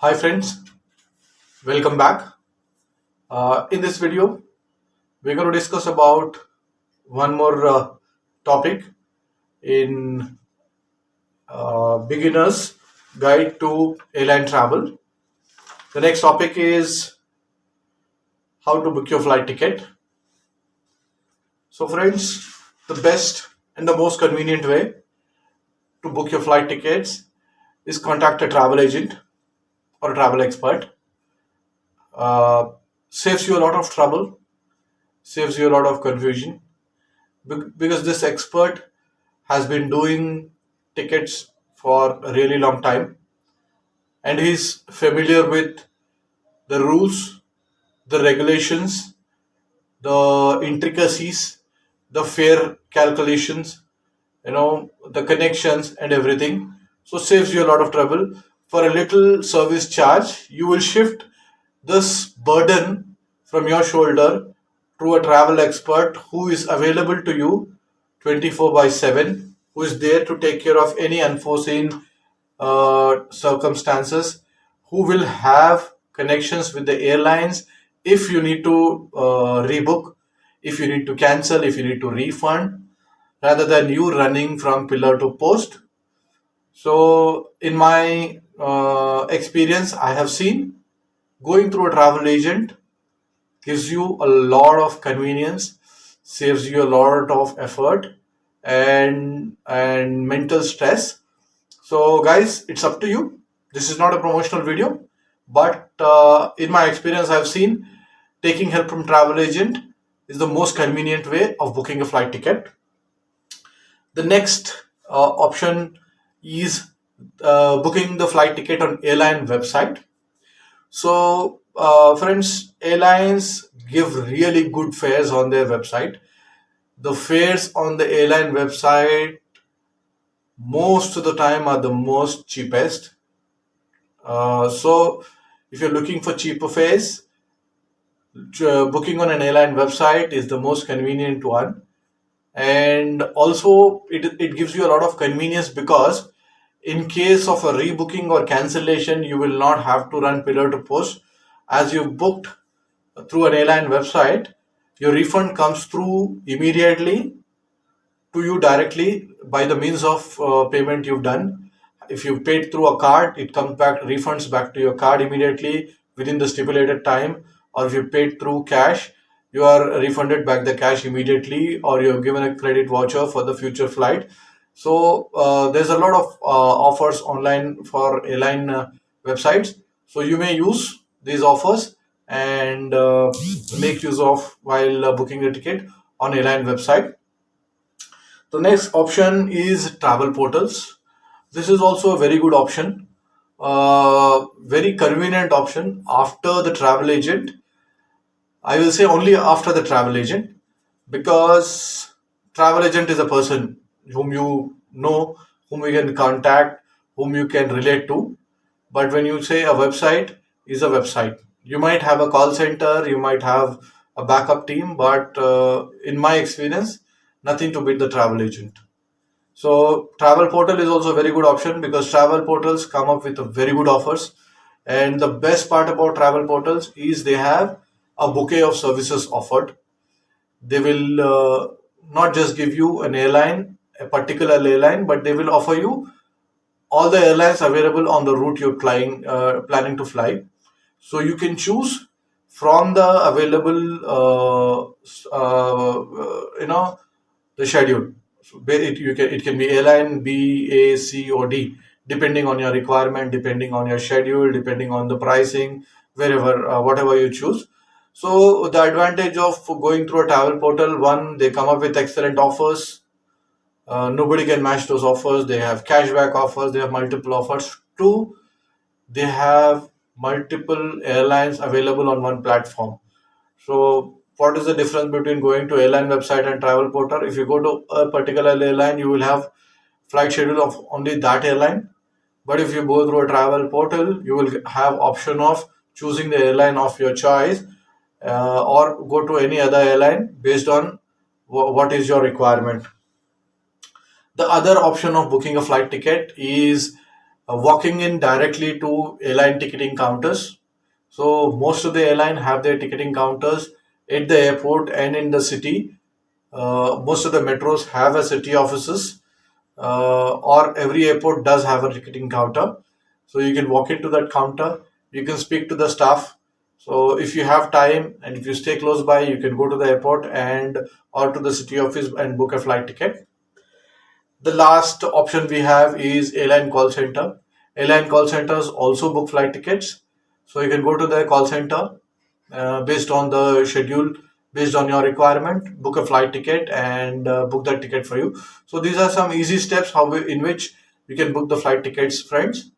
Hi friends, welcome back. In this video, we're going to discuss about one more topic in beginner's guide to airline travel. The next topic is how to book your flight ticket. So friends, the best and the most convenient way to book your flight tickets is contact a travel agent or a travel expert. Uh, Saves you a lot of trouble, saves you a lot of confusion because this expert has been doing tickets for a really long time and he's familiar with the rules, the regulations, the intricacies, the fare calculations, the connections and everything. So saves you a lot of trouble. For a little service charge, you will shift this burden from your shoulder to a travel expert who is available to you 24 by 7, who is there to take care of any unforeseen circumstances, who will have connections with the airlines if you need to rebook, if you need to cancel, if you need to refund, rather than you running from pillar to post. So, in my experience, I have seen going through a travel agent gives you a lot of convenience, saves you a lot of effort and mental stress. So, guys, it's up to you. This is not a promotional video, but in my experience, I've seen taking help from travel agent is the most convenient way of booking a flight ticket. The next option is booking the flight ticket on airline website. So, friends, airlines give really good fares on their website. The fares on the airline website most of the time are the most cheapest. So, if you're looking for cheaper fares, booking on an airline website is the most convenient one. And also, it gives you a lot of convenience because in case of a rebooking or cancellation, you will not have to run pillar to post. As you've booked through an airline website, your refund comes through immediately to you directly by the means of payment you've done. If you've paid through a card, it comes back, refunds back to your card immediately within the stipulated time. Or if you paid through cash, you are refunded back the cash immediately, or you're given a credit voucher for the future flight. So there's a lot of offers online for airline websites. So you may use these offers and make use of while booking a ticket on airline website. The next option is travel portals. This is also a very good option, very convenient option after the travel agent. I will say only after the travel agent because travel agent is a person whom you know, whom you can contact, whom you can relate to. But when you say a website is a website, you might have a call center, you might have a backup team, but in my experience, nothing to beat the travel agent. So travel portal is also a very good option because travel portals come up with a very good offers. And the best part about travel portals is they have a bouquet of services offered. They will not just give you an airline, a particular airline, but they will offer you all the airlines available on the route you're planning to fly. So you can choose from the available, the schedule. So it can be airline B, A, C, or D, depending on your requirement, depending on your schedule, depending on the pricing, wherever whatever you choose. So the advantage of going through a travel portal, one, they come up with excellent offers. Nobody can match those offers. They have cashback offers. They have multiple offers. Two, they have multiple airlines available on one platform. So, what is the difference between going to airline website and travel portal? If you go to a particular airline, you will have flight schedule of only that airline. But if you go through a travel portal, you will have option of choosing the airline of your choice, or go to any other airline based on what is your requirement. The other option of booking a flight ticket is walking in directly to airline ticketing counters. So most of the airline have their ticketing counters at the airport and in the city. Most of the metros have a city offices, or every airport does have a ticketing counter. So you can walk into that counter, you can speak to the staff. So if you have time and if you stay close by, you can go to the airport and or to the city office and book a flight ticket. The last option we have is airline call center. Airline call centers also book flight tickets. So you can go to the call center, based on the schedule, based on your requirement, book a flight ticket and book that ticket for you. So these are some easy steps in which you can book the flight tickets, friends.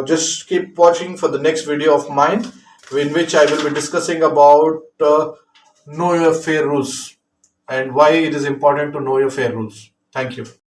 Just keep watching for the next video of mine, in which I will be discussing about know your fare rules and why it is important to know your fare rules. Thank you.